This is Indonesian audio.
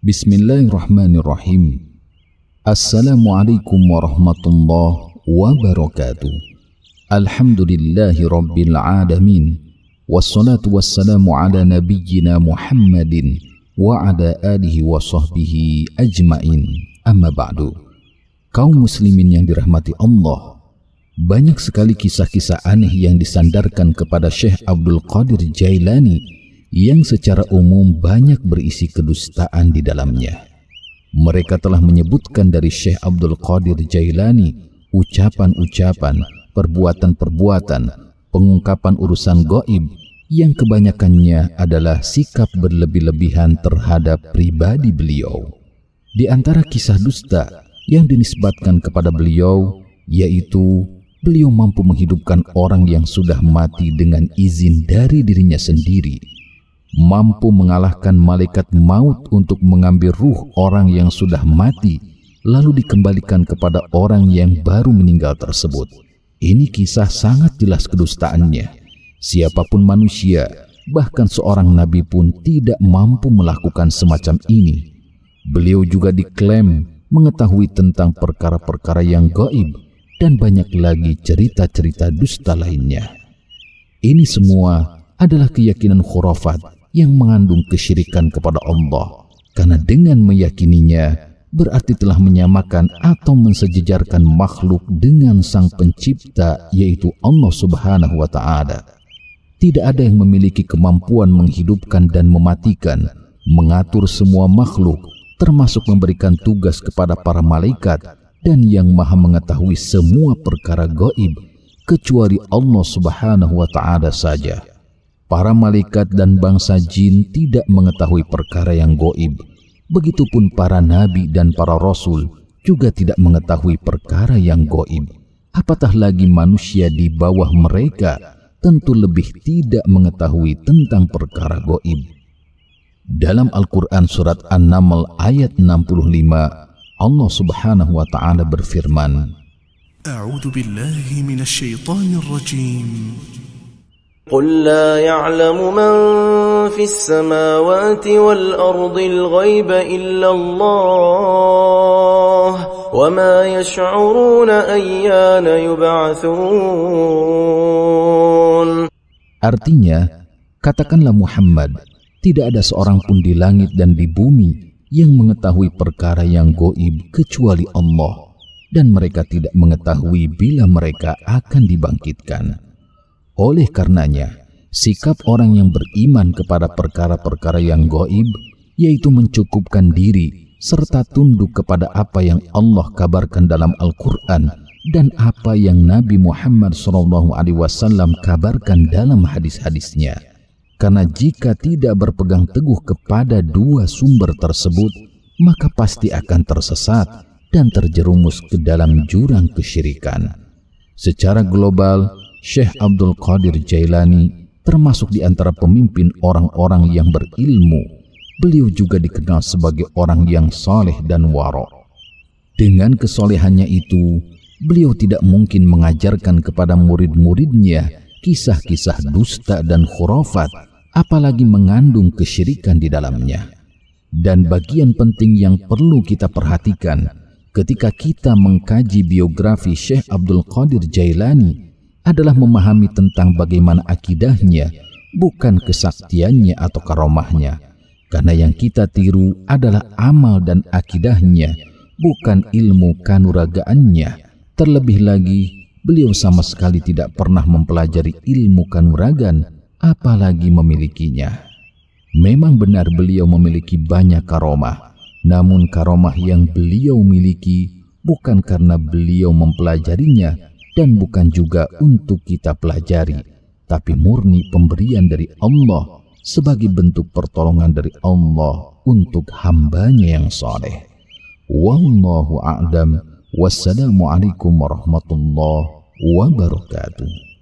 Bismillahirrahmanirrahim. Assalamualaikum warahmatullahi wabarakatuh. Alhamdulillahi rabbil alamin. Wassalatu wassalamu ala nabiyyina Muhammadin wa ala alihi wa sahbihi ajmain. Amma ba'du. Kaum muslimin yang dirahmati Allah, banyak sekali kisah-kisah aneh yang disandarkan kepada Syekh Abdul Qadir Jailani yang secara umum banyak berisi kedustaan di dalamnya. Mereka telah menyebutkan dari Syekh Abdul Qadir Jailani ucapan-ucapan, perbuatan-perbuatan, pengungkapan urusan gaib yang kebanyakannya adalah sikap berlebih-lebihan terhadap pribadi beliau. Di antara kisah dusta yang dinisbatkan kepada beliau, yaitu beliau mampu menghidupkan orang yang sudah mati dengan izin dari dirinya sendiri, mampu mengalahkan malaikat maut untuk mengambil ruh orang yang sudah mati lalu dikembalikan kepada orang yang baru meninggal tersebut. Ini kisah sangat jelas kedustaannya. Siapapun manusia, bahkan seorang nabi pun tidak mampu melakukan semacam ini. Beliau juga diklaim mengetahui tentang perkara-perkara yang gaib dan banyak lagi cerita-cerita dusta lainnya. Ini semua adalah keyakinan khurafat yang mengandung kesyirikan kepada Allah, karena dengan meyakininya berarti telah menyamakan atau mensejajarkan makhluk dengan sang pencipta, yaitu Allah Subhanahu wa Ta'ala. Tidak ada yang memiliki kemampuan menghidupkan dan mematikan, mengatur semua makhluk, termasuk memberikan tugas kepada para malaikat, dan yang maha mengetahui semua perkara gaib kecuali Allah Subhanahu wa Ta'ala saja. Para malaikat dan bangsa jin tidak mengetahui perkara yang gaib. Begitupun para nabi dan para rasul juga tidak mengetahui perkara yang gaib. Apatah lagi manusia di bawah mereka, tentu lebih tidak mengetahui tentang perkara gaib. Dalam Al-Quran surat An-Naml ayat 65, Allah Subhanahu wa Ta'ala berfirman, A'udzu billahi minasy syaithanir rajim. قل لا يعلم من في السماوات والأرض الغيب إلا الله وما يشعرون أيان يبعثون. Artinya, katakanlah Muhammad, tidak ada seorang pun di langit dan di bumi yang mengetahui perkara yang gaib kecuali Allah, dan mereka tidak mengetahui bila mereka akan dibangkitkan. Oleh karenanya, sikap orang yang beriman kepada perkara-perkara yang gaib, yaitu mencukupkan diri serta tunduk kepada apa yang Allah kabarkan dalam Al-Quran dan apa yang Nabi Muhammad SAW kabarkan dalam hadis-hadisnya. Karena jika tidak berpegang teguh kepada dua sumber tersebut, maka pasti akan tersesat dan terjerumus ke dalam jurang kesyirikan. Secara global, Syekh Abdul Qadir Jailani termasuk di antara pemimpin orang-orang yang berilmu. Beliau juga dikenal sebagai orang yang saleh dan wara'. Dengan kesolehannya itu, beliau tidak mungkin mengajarkan kepada murid-muridnya kisah-kisah dusta dan khurafat, apalagi mengandung kesyirikan di dalamnya. Dan bagian penting yang perlu kita perhatikan ketika kita mengkaji biografi Syekh Abdul Qadir Jailani adalah memahami tentang bagaimana akidahnya, bukan kesaktiannya atau karomahnya. Karena yang kita tiru adalah amal dan akidahnya, bukan ilmu kanuragaannya. Terlebih lagi, beliau sama sekali tidak pernah mempelajari ilmu kanuragan, apalagi memilikinya. Memang benar beliau memiliki banyak karomah, namun karomah yang beliau miliki bukan karena beliau mempelajarinya, dan bukan juga untuk kita pelajari, tapi murni pemberian dari Allah sebagai bentuk pertolongan dari Allah untuk hambanya yang saleh. Wallahu a'lam. Wassalamualaikum warahmatullahi wabarakatuh.